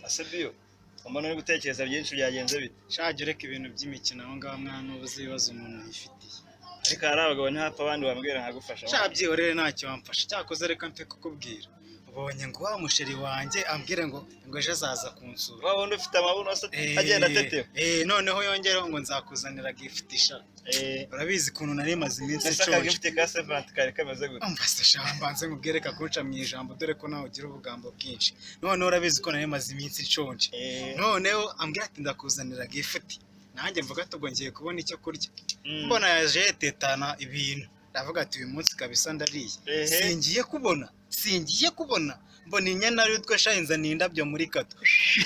Asebiyo umuntu uri gutekereza byinshi byagenze bite? Shaje ureka ibintu by'imikino aho ngaho mwana ubuze ibibazo umuntu yifitiye. Ariko hari abagabo ntihapfa abandi bambwira nkagufasha. Shabyihorere ntacyo wamfasha. Cyakoze reka mpe kukubwira. Ubonye ngo wa musheri wanjye ambwire ngo ejo azaza kunsura. Wa wundi ufite amabuno agenda atetewe. Noneho yongereho ngo nzakuzanira gift sha. Urabizi kuntu nari maze iminsi nshaka gift ka Seventh kari kameze gute? Umva se shambanze nkubwire kakuca mu ijambo dore ko nawe ugira ubugambo bwinshi. Noneho urabizi ko nari maze iminsi nshonje. Noneho ambwira ati ndakuzanira gift. Nanjye mvuga ati ubwo ngiye kubona icyo kurya. Mbona yaje tetana ibintu. Ndavuga ati uyu munsi kabisa ndariye. Singiye kubona mbona inyana ari utwe shahinza n'indabyo muri kato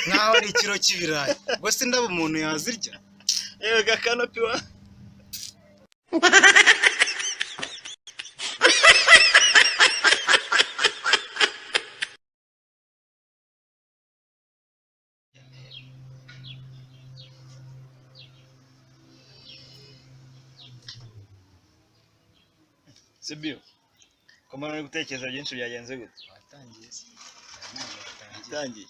nkaho ari ikiro cy'ibirayi ubwo se ndaba umuntu yazirya yewe gakanopi wa Sibyo Komana uri gutekereza byinshi byagenze gute? Watangiye.